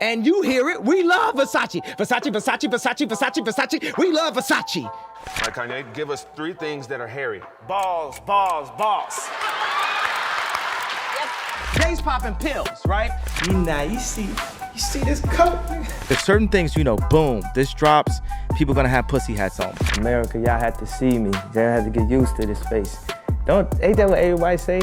And you hear it, we love Versace. Versace, Versace, Versace, Versace, Versace. We love Versace. All right, Kanye, give us 3 things that are hairy. Balls, balls, balls. Yep. Jay's popping pills, right? You see this coat? There's certain things, boom, this drops, people gonna have pussy hats on. America, y'all had to see me. Y'all had to get used to this space. Ain't that what everybody say?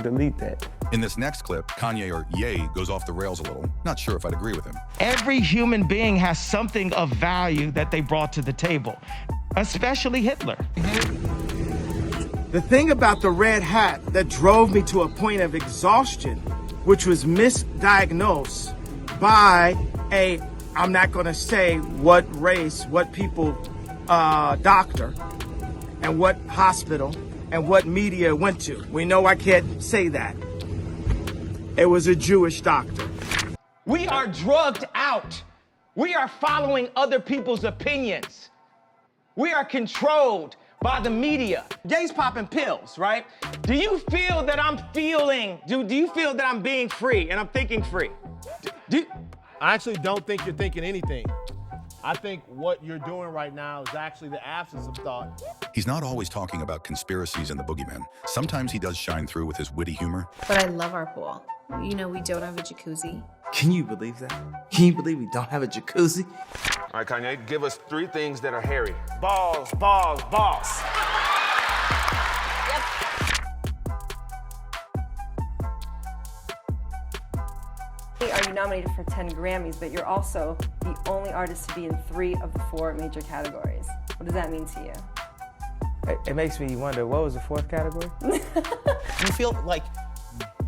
Delete that. In this next clip, Kanye, or Ye, goes off the rails a little. Not sure if I'd agree with him. Every human being has something of value that they brought to the table, especially Hitler. The thing about the red hat that drove me to a point of exhaustion, which was misdiagnosed by I'm not gonna say what race, what people, doctor, and what hospital, and what media it went to. We know I can't say that. It was a Jewish doctor. We are drugged out. We are following other people's opinions. We are controlled by the media. Jay's popping pills, right? Do you feel that do you feel that I'm being free and I'm thinking free? I actually don't think you're thinking anything. I think what you're doing right now is actually the absence of thought. He's not always talking about conspiracies and the boogeyman. Sometimes he does shine through with his witty humor. But I love our pool. We don't have a jacuzzi. Can you believe that? Can you believe we don't have a jacuzzi? All right, Kanye, give us 3 things that are hairy. Balls, balls, balls. Are you nominated for 10 Grammys, but you're also the only artist to be in 3 of the 4 major categories. What does that mean to you? It makes me wonder, what was the 4th category? You feel like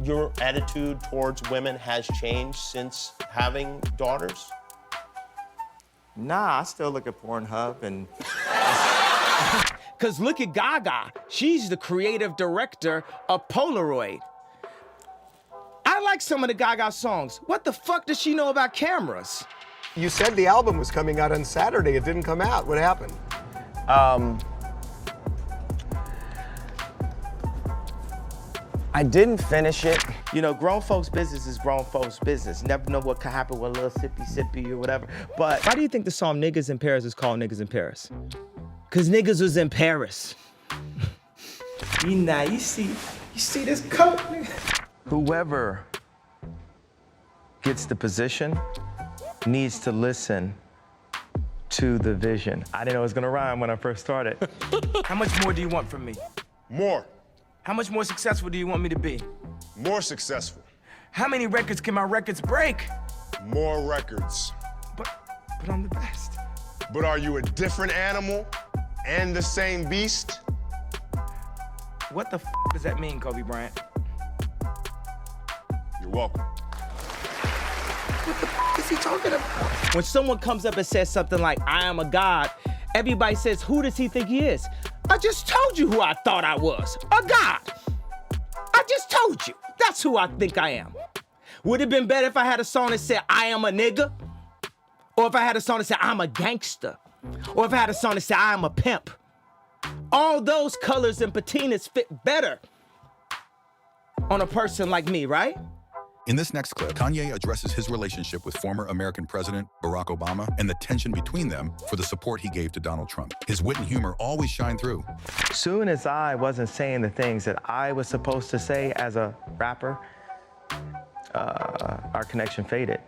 your attitude towards women has changed since having daughters? Nah, I still look at Pornhub and... Cause look at Gaga. She's the creative director of Polaroid. I like some of the Gaga songs. What the fuck does she know about cameras? You said the album was coming out on Saturday. It didn't come out. What happened? I didn't finish it. Grown folks' business is grown folks' business. Never know what could happen with a little sippy or whatever. But why do you think the song Niggas in Paris is called Niggas in Paris? Cause niggas was in Paris. you see this coat? Whoever gets the position needs to listen to the vision. I didn't know it was gonna rhyme when I first started. How much more do you want from me? More. How much more successful do you want me to be? More successful. How many records can my records break? More records. But I'm the best. But are you a different animal and the same beast? What the does that mean, Kobe Bryant? You're welcome. What the is he talking about? When someone comes up and says something like, I am a god, everybody says, who does he think he is? I just told you who I thought I was, a god. I just told you, that's who I think I am. Would it have been better if I had a song that said, I am a nigga? Or if I had a song that said, I'm a gangster? Or if I had a song that said, I am a pimp? All those colors and patinas fit better on a person like me, right? In this next clip, Kanye addresses his relationship with former American President Barack Obama and the tension between them for the support he gave to Donald Trump. His wit and humor always shine through. Soon as I wasn't saying the things that I was supposed to say as a rapper, our connection faded.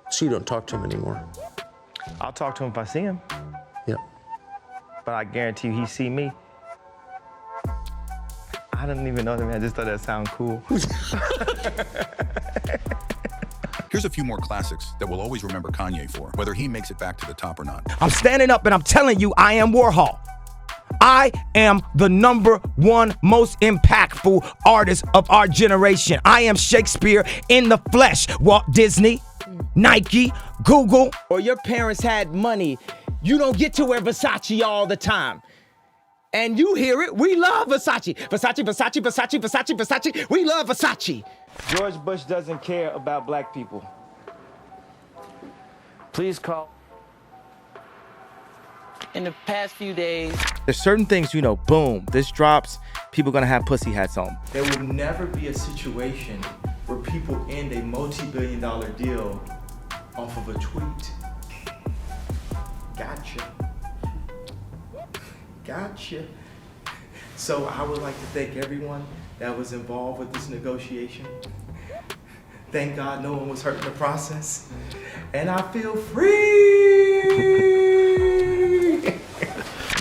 So you don't talk to him anymore? I'll talk to him if I see him. Yep. But I guarantee you he see me. I don't even know that, man. I just thought that sounded cool. Here's a few more classics that we'll always remember Kanye for, whether he makes it back to the top or not. I'm standing up and I'm telling you, I am Warhol. I am the #1 most impactful artist of our generation. I am Shakespeare in the flesh. Walt Disney, Nike, Google, or your parents had money. You don't get to wear Versace all the time. And you hear it, we love Versace. Versace, Versace, Versace, Versace, Versace. We love Versace. George Bush doesn't care about black people. Please call. In the past few days, There's certain things, boom, this drops, people gonna have pussy hats on. There will never be a situation where people end a multi-billion-dollar deal off of a tweet. Gotcha. So I would like to thank everyone that was involved with this negotiation. Thank God no one was hurt in the process. And I feel free.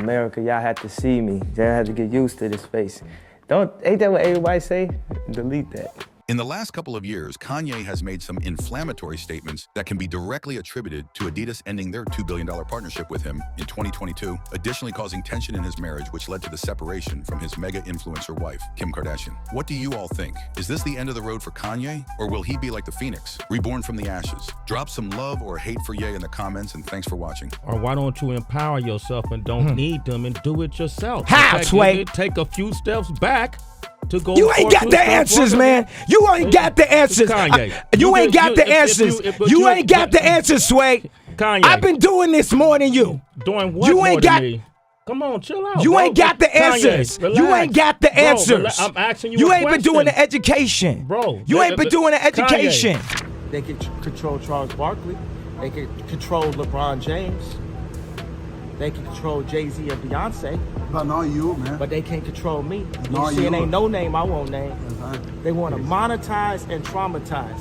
America, y'all had to see me. Y'all had to get used to this face. Ain't that what everybody say? Delete that. In the last couple of years, Kanye has made some inflammatory statements that can be directly attributed to Adidas ending their $2 billion partnership with him in 2022, additionally causing tension in his marriage, which led to the separation from his mega influencer wife, Kim Kardashian. What do you all think? Is this the end of the road for Kanye, or will he be like the Phoenix, reborn from the ashes? Drop some love or hate for Ye in the comments, and thanks for watching. Or why don't you empower yourself and don't need them and do it yourself? How, Sway? Take a few steps back. You ain't got the answers, man. You ain't got the answers. You ain't got the answers. You ain't got the answers, Sway. Kanye, I've been doing this more than you. Doing what? You ain't got. Come on, chill out. You ain't got the answers. You ain't got the answers. I'm asking you. You ain't been doing the education, bro. You ain't been doing the education. They can control Charles Barkley. They can control LeBron James. They can control Jay-Z and Beyonce. But not you, man. But they can't control me. Not you see, you. it ain't no name I won't name. They want to monetize and traumatize.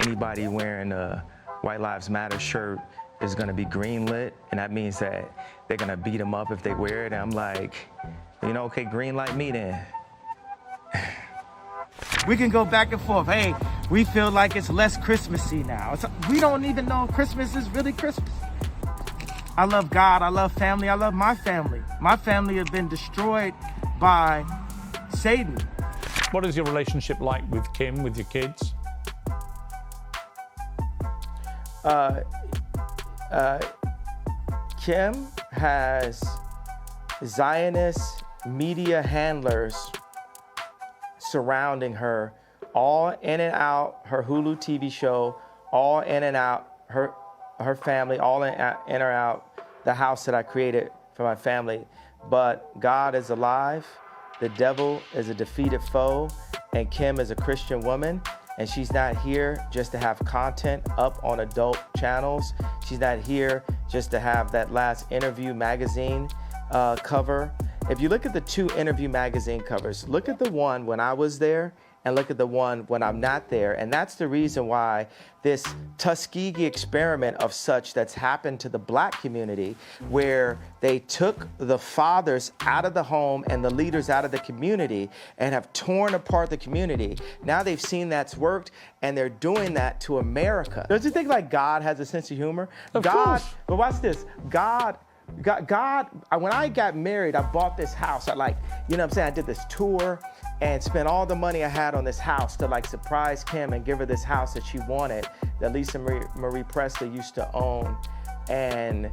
Anybody wearing a White Lives Matter shirt is gonna be greenlit, and that means that they're gonna beat them up if they wear it. And I'm like, you know, okay, green light me then. We can go back and forth. Hey, we feel like it's less Christmassy now. We don't even know if Christmas is really Christmas. I love God, I love family, I love my family. My family has been destroyed by Satan. What is your relationship like with Kim, with your kids? Kim has Zionist media handlers surrounding her, all in and out her Hulu TV show, all in and out her family, all in or out the house that I created for my family. But God is alive, the devil is a defeated foe, and Kim is a Christian woman, and she's not here just to have content up on adult channels. She's not here just to have that last Interview magazine cover. If you look at the two Interview magazine covers, look at the one when I was there and look at the one when I'm not there. And that's the reason why this Tuskegee experiment of such that's happened to the Black community, where they took the fathers out of the home and the leaders out of the community and have torn apart the community. Now they've seen that's worked, and they're doing that to America. Don't you think like God has a sense of humor? Of course. But watch this. God, when I got married, I bought this house. I you know what I'm saying? I did this tour and spent all the money I had on this house to surprise Kim and give her this house that she wanted, that Lisa Marie Presley used to own. And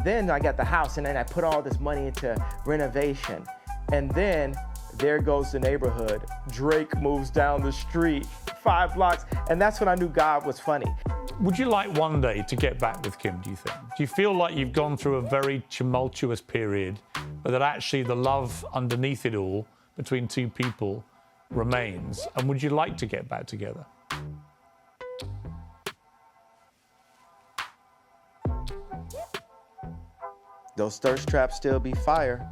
then I got the house, and then I put all this money into renovation. And then there goes the neighborhood. Drake moves down the street 5 blocks. And that's when I knew God was funny. Would you like one day to get back with Kim, do you think? Do you feel like you've gone through a very tumultuous period, but that actually the love underneath it all between two people remains? And would you like to get back together? Those thirst traps still be fire.